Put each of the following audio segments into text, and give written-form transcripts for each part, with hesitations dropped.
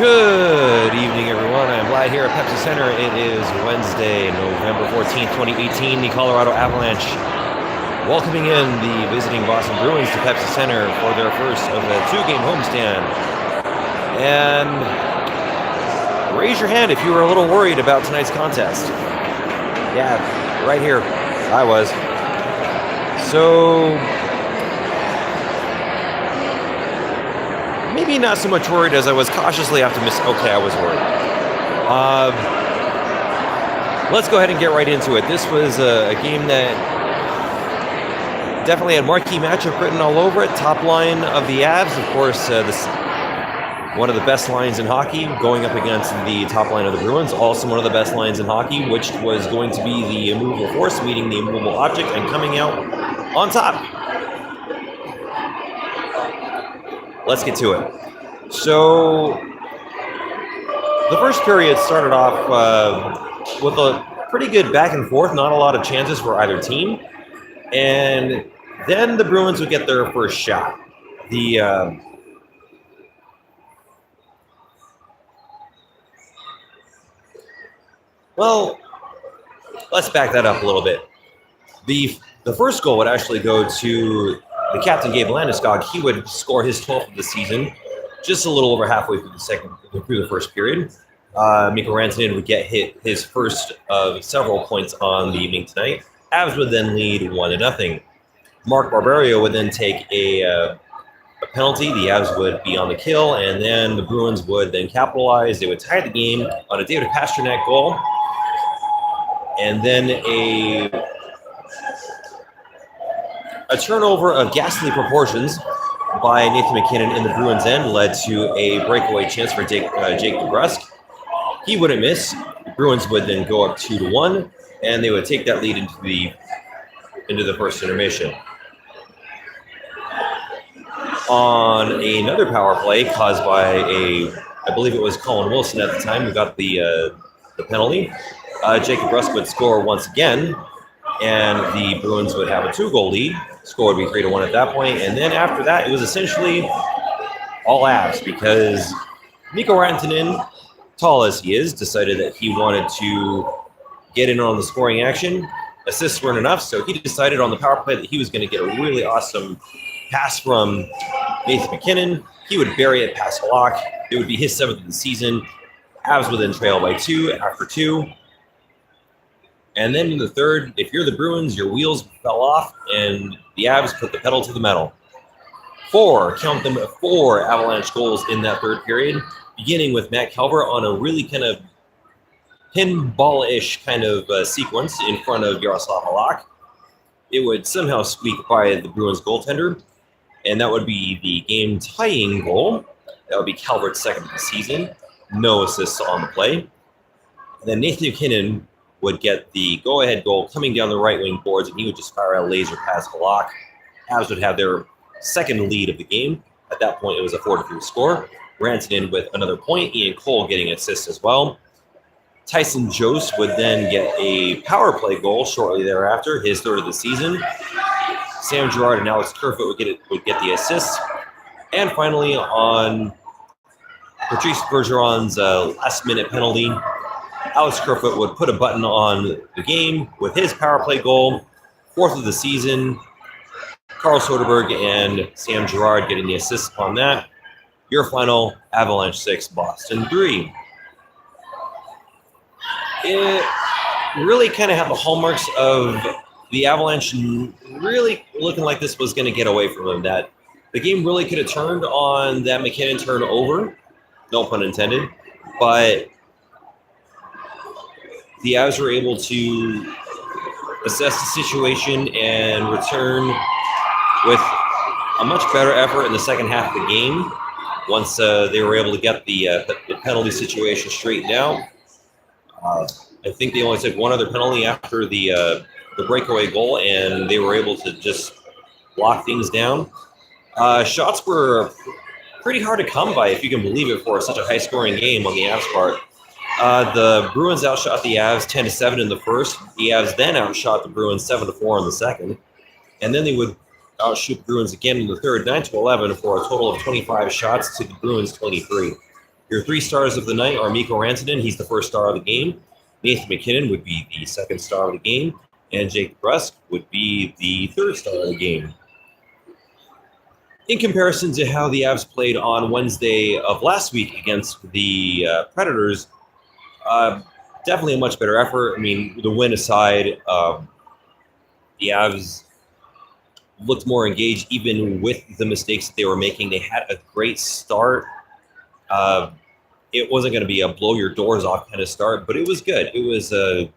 Good evening, everyone. I'm Vlad here at Pepsi Center. It is Wednesday, November 14th, 2018. The Colorado Avalanche welcoming in the visiting Boston Bruins to Pepsi Center for their first of a two-game homestand. And raise your hand if you were a little worried about tonight's contest. Yeah, right here. I was. So maybe not so much worried as I was cautiously optimistic. Okay, I was worried. Let's go ahead and get right into it. This was a game that definitely had marquee matchup written all over it. Top line of the Avs, of course, one of the best lines in hockey, going up against the top line of the Bruins. Also one of the best lines in hockey, which was going to be the immovable force meeting the immovable object and coming out on top. Let's get to it. So the first period started off with a pretty good back and forth, not a lot of chances for either team. And then the Bruins would get their first shot. Well, let's back that up a little bit. The first goal would actually go to the captain, Gabe Landeskog. He would score his 12th of the season, just a little over halfway through the first period. Mikko Rantanen would get his first of several points on the evening tonight. Avs would then lead 1-0. Mark Barberio would then take a penalty. The Avs would be on the kill, and then the Bruins would then capitalize. They would tie the game on a David Pastrnak goal, and then a turnover of ghastly proportions by Nathan MacKinnon in the Bruins' end led to a breakaway chance for Jake DeBrusk. He wouldn't miss. The Bruins would then go up 2-1, and they would take that lead into the first intermission. On another power play caused by I believe it was Colin Wilson at the time who got the penalty, Jake DeBrusk would score once again, and the Bruins would have a 2-goal lead. Score would be 3-1 at that point, and then after that, it was essentially all Avs because Mikko Rantanen, tall as he is, decided that he wanted to get in on the scoring action. Assists weren't enough, so he decided on the power play that he was going to get a really awesome pass from Nathan MacKinnon. He would bury it past Halak. It would be his 7th of the season. Avs would then trail by 2 after 2. And then in the third, if you're the Bruins, your wheels fell off, and the Avs put the pedal to the metal. 4 Avalanche goals in that third period, beginning with Matt Calvert on a really kind of pinball-ish kind of sequence in front of Yaroslav Halak. It would somehow squeak by the Bruins goaltender, and that would be the game-tying goal. That would be Calvert's 2nd of the season. No assists on the play. And then Nathan MacKinnon would get the go-ahead goal coming down the right wing boards, and he would just fire a laser past Halak. Avs would have their second lead of the game. At that point, it was a 4-3 score. Rantanen with another point. Ian Cole getting assists as well. Tyson Jost would then get a power play goal shortly thereafter, his 3rd of the season. Sam Girard and Alex Kerfoot would get the assists. And finally, on Patrice Bergeron's last-minute penalty, Alex Kerfoot would put a button on the game with his power play goal, 4th of the season. Carl Soderberg and Sam Girard getting the assists upon that. Your final, Avalanche 6, Boston 3. It really kind of had the hallmarks of the Avalanche really looking like this was going to get away from them. That the game really could have turned on that MacKinnon turnover, no pun intended, but the Avs were able to assess the situation and return with a much better effort in the second half of the game once they were able to get the penalty situation straightened out. I think they only took one other penalty after the breakaway goal, and they were able to just lock things down. Shots were pretty hard to come by, if you can believe it, for such a high-scoring game on the Avs part. The Bruins outshot the Avs 10-7 in the first. The Avs then outshot the Bruins 7-4 in the second. And then they would outshoot the Bruins again in the third, 9-11, for a total of 25 shots to the Bruins 23. Your 3 stars of the night are Mikko Rantanen. He's the first star of the game. Nathan McKinnon would be the second star of the game. And Jake Brusk would be the third star of the game. In comparison to how the Avs played on Wednesday of last week against the Predators, definitely a much better effort. I mean, the win aside, the Avs looked more engaged even with the mistakes that they were making. They had a great start. It wasn't going to be a blow your doors off kind of start, but it was good. It was a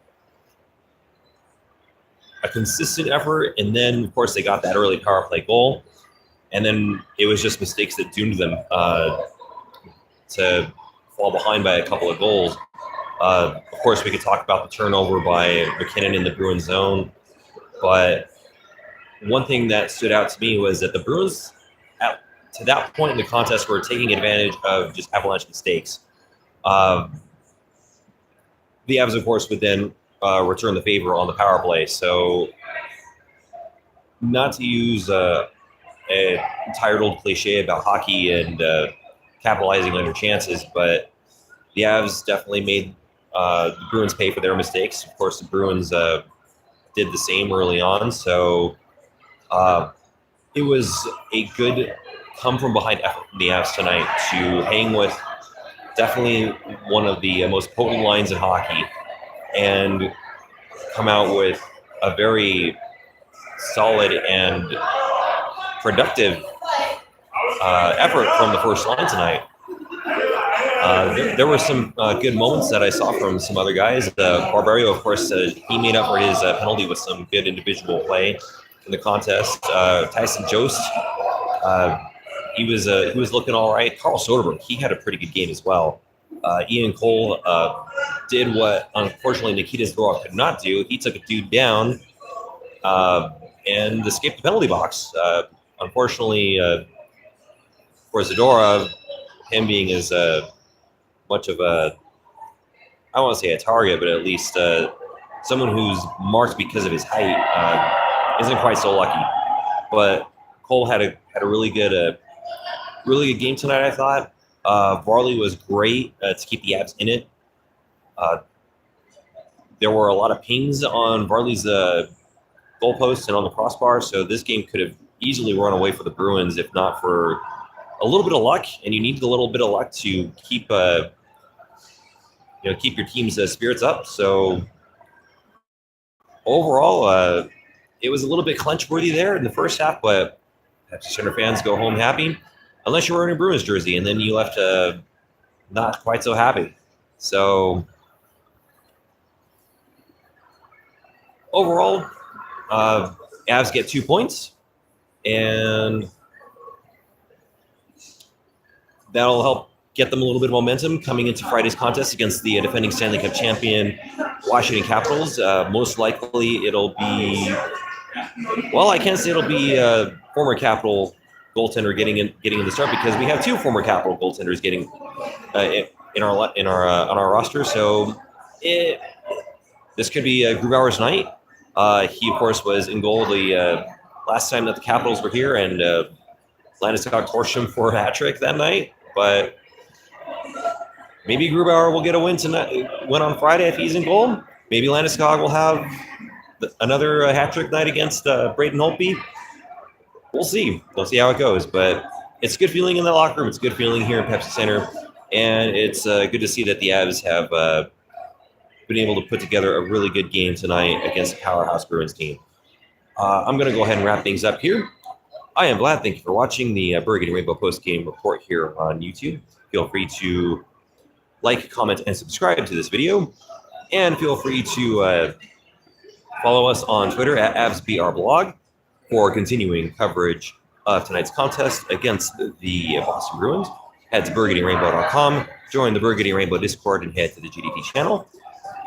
consistent effort, and then, of course, they got that early power play goal, and then it was just mistakes that doomed them to fall behind by a couple of goals. Of course, we could talk about the turnover by McKinnon in the Bruins zone, but one thing that stood out to me was that the Bruins, to that point in the contest, were taking advantage of just Avalanche mistakes. The Avs, of course, would then return the favor on the power play. So, not to use a tired old cliche about hockey and capitalizing on your chances, but the Avs definitely made the Bruins pay for their mistakes. Of course, the Bruins did the same early on. So, it was a good come-from-behind effort from the Avs tonight to hang with definitely one of the most potent lines in hockey and come out with a very solid and productive effort from the first line tonight. There were some good moments that I saw from some other guys. Barbario, of course, he made up for his penalty with some good individual play in the contest. Tyson Jost, he was looking all right. Carl Soderberg, he had a pretty good game as well. Ian Cole did what, unfortunately, Nikita Zadorov could not do. He took a dude down and escaped the penalty box. Unfortunately, for Zadorov, him being as much of a, I don't want to say a target, but at least someone who's marked because of his height, isn't quite so lucky. But Cole had a really good game tonight, I thought. Varley was great to keep the Avs in it. There were a lot of pings on Varley's goalpost and on the crossbar, so this game could have easily run away for the Bruins if not for a little bit of luck, and you need a little bit of luck to keep keep your team's spirits up. So overall, it was a little bit clinch-worthy there in the first half, but Pepsi Center fans go home happy, unless you're wearing a Bruins jersey, and then you left not quite so happy. So overall, Avs get 2 points, and that'll help get them a little bit of momentum coming into Friday's contest against the defending Stanley Cup champion Washington Capitals. Most likely it'll be, well, I can't say it'll be a former Capital goaltender getting in the start, because we have 2 former Capital goaltenders getting on our roster. So this could be Grubauer's night. He, of course, was in goal the last time that the Capitals were here, and Landeskog torched him for a hat trick that night. But maybe Grubauer will get a win on Friday if he's in goal. Maybe Landeskog will have another hat trick night against Braden Holtby. We'll see. We'll see how it goes. But it's a good feeling in the locker room. It's a good feeling here in Pepsi Center. And it's good to see that the Avs have been able to put together a really good game tonight against a powerhouse Bruins team. I'm going to go ahead and wrap things up here. I am Vlad. Thank you for watching the Burgundy Rainbow post-game report here on YouTube. Feel free to like, comment, and subscribe to this video. And feel free to follow us on Twitter at AvsBRblog for continuing coverage of tonight's contest against the Boston Bruins. Head to burgundyrainbow.com, join the Burgundy Rainbow Discord, and head to the GDP channel.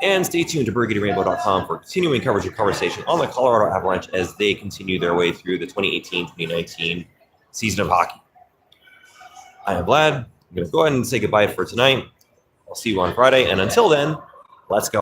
And stay tuned to burgundyrainbow.com for continuing coverage and conversation on the Colorado Avalanche as they continue their way through the 2018-2019 season of hockey. I am Vlad. I'm going to go ahead and say goodbye for tonight. I'll see you on Friday. And until then, let's go.